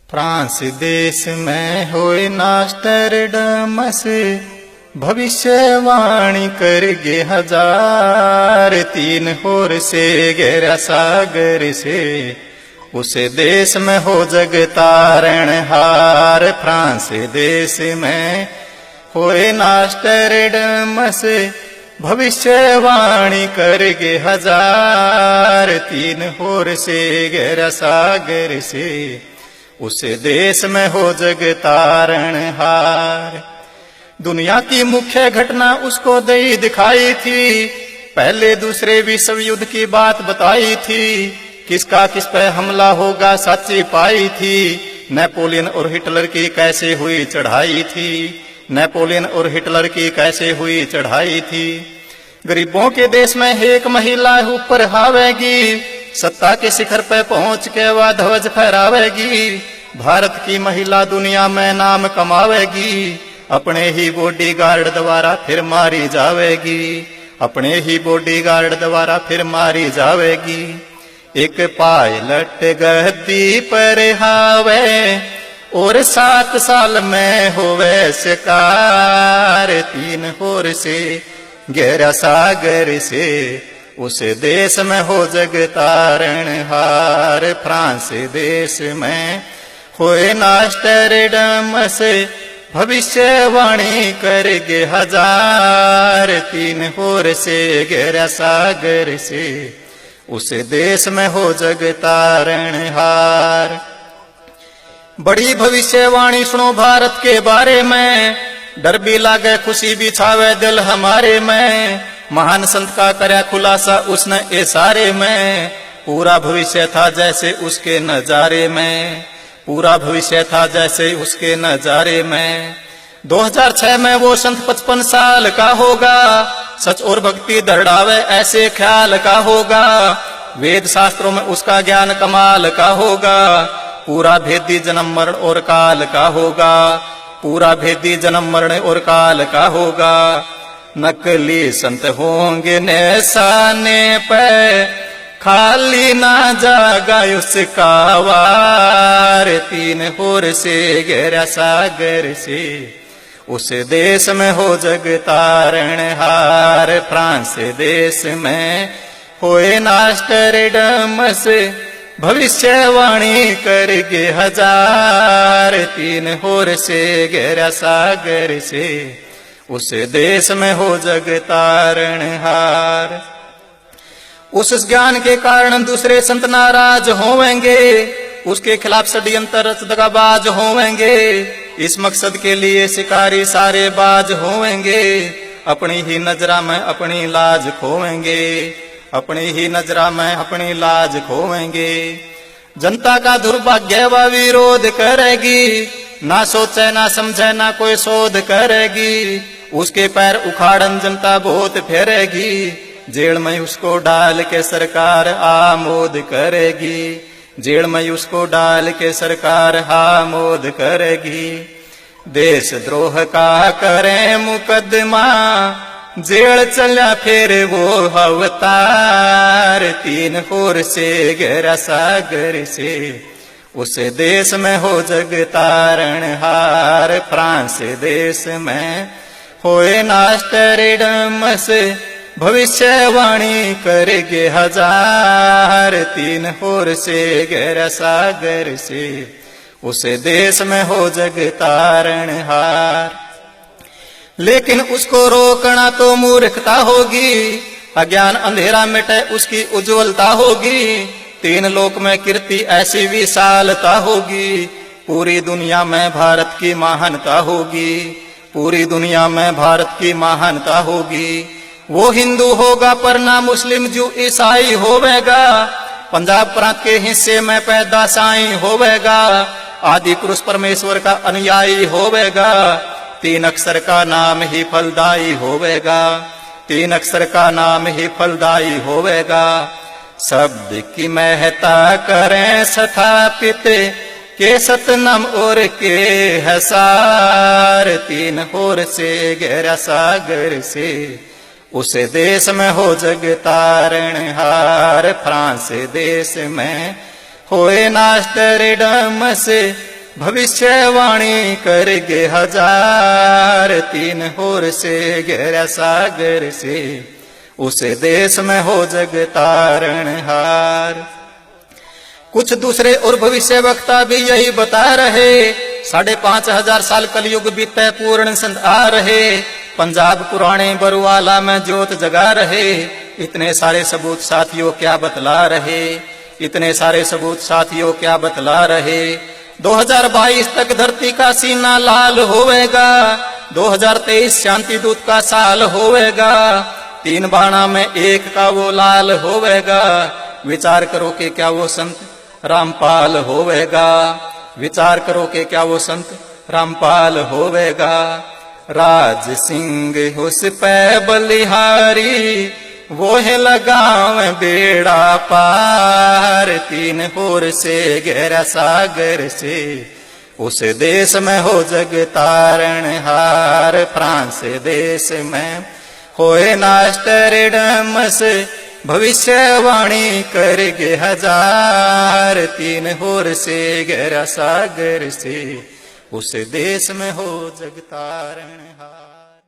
France देश में होए नास्टरडमस, भविष्यवाणी करगे हजार। तीन होर से गहरा सागर से, उस देश में हो जग तारण हार। फ्रांस देश में होए नास्टरडमस, भविष्यवाणी करगे हजार। तीन होर से गहरा सागर से, उस देश में हो जग तारण हार। दुनिया की मुख्य घटना उसको दई दिखाई थी, पहले दूसरे विश्व युद्ध की बात बताई थी। किसका किस पे हमला होगा सच्ची पाई थी, नेपोलियन और हिटलर की कैसे हुई चढ़ाई थी। नेपोलियन और हिटलर की कैसे हुई चढ़ाई थी। गरीबों के देश में एक महिला ऊपर हावेगी, सत्ता के शिखर पे पहुंच के वह ध्वज फहरावेगी। भारत की महिला दुनिया में नाम कमावेगी, अपने ही बॉडीगार्ड द्वारा फिर मारी जावेगी। अपने ही बॉडीगार्ड द्वारा फिर मारी जावेगी। एक पायलट गद्दी पर हावे, और 7 साल में होवे शिकार। तीन होर से गहरा सागर से, उस देश में हो जग तारण हार। फ्रांस देश में होए नास्टरडमस, भविष्यवाणी करगे हजार। तीन होर से गहरा सागर से, उस देश में हो जग तारण हार। बड़ी भविष्यवाणी सुनो भारत के बारे में, डर भी लागे खुशी भी छावे दिल हमारे में। महान संत का करया खुलासा उसने इशारे में, पूरा भविष्य था जैसे उसके नजारे में। पूरा भविष्य था जैसे उसके नजारे में। 2006 में वो संत 55 साल का होगा, सच और भक्ति दर्ड़ावे ऐसे ख्याल का होगा। वेद शास्त्रों में उसका ज्ञान कमाल का होगा, पूरा भेदी जन्म मरण और काल का होगा। पूरा भेदी जन्म मरण और काल का होगा। नकली संत होंगे निशाने पे, खाली ना जागा उसका वार। तीन होर से गहरा सागर से, उस देश में हो जग तारण हार। फ्रांस देश में होए नास्टरडमस, भविष्यवाणी करगे हजार। तीन होर से गहरा सागर से, उस देश में हो जग तारण हार। उस ज्ञान के कारण दूसरे संत नाराज होवेंगे, उसके खिलाफ षड्यंत्र दगाबाज होवेंगे। इस मकसद के लिए शिकारी सारे बाज होवेंगे, अपनी ही नजरा में अपनी लाज खोवेंगे। अपनी ही नजरा में अपनी लाज खोवेंगे। जनता का दुर्भाग्य व विरोध करेगी, ना सोचे ना समझे ना कोई शोध करेगी। उसके पैर उखाड़न जनता बहुत फेरेगी, जेल में उसको डाल के सरकार आमोद करेगी। जेल में उसको डाल के सरकार आमोद करेगी। देशद्रोह का करे मुकदमा, जेल चला फिर वो अवतार। तीन होर से गहरा सागर से, उस देश में हो जग तारण हार। फ्रांस देश में होए नास्टरडमस, भविष्यवाणी करगे हजार। तीन होर से गहरा सागर से, उस देश में हो जग तारण हार। लेकिन उसको रोकना तो मूर्खता होगी, अज्ञान अंधेरा मिटे उसकी उज्जवलता होगी। तीन लोक में कीर्ति ऐसी विशालता होगी, पूरी दुनिया में भारत की महानता होगी। पूरी दुनिया में भारत की महानता होगी। वो हिंदू होगा पर ना मुस्लिम जू ईसाई होवेगा, पंजाब प्रांत के हिस्से में पैदा साई होवेगा। आदि पुरुष परमेश्वर का अनुयायी होवेगा, 3 अक्षर का नाम ही फलदायी होवेगा। 3 अक्षर का नाम ही फलदायी होवेगा। शब्द की महता करें स्थापित, के सतनाम और के हसार। 3 होर से गहरा सागर से, उस देश में हो जग तारण हार। फ्रांस देश में होए नास्टरडमस, भविष्यवाणी करगे हजार, तीन होर से गहरा सागर से, उस देश में हो जग तारणहार। कुछ दूसरे और भविष्य वक्ता भी यही बता रहे, 5,500 साल कलयुग बीते पूर्ण संत आ रहे, पंजाब पुराने बरुआला में ज्योत जगा रहे। इतने सारे सबूत साथियों क्या बतला रहे, इतने सारे सबूत साथियों क्या बतला रहे। 2022 तक धरती का सीना लाल होवेगा, 2023 शांति दूत का साल होवेगा, 3 बाणा में एक का वो लाल होवेगा। विचार करो कि क्या वो संत रामपाल होवेगा, विचार करो कि क्या वो संत रामपाल होवेगा। राज सिंह उस पे बलिहारी, वो है लगाव बेड़ा पार, 3 होर से गहरा सागर से, उस देश में हो जग तारणहार। फ्रांस देश में होए नास्टरडमस, भविष्यवाणी करगे हजार, 3 होर से गहरा सागर से, उस देश में हो जग तारणहार।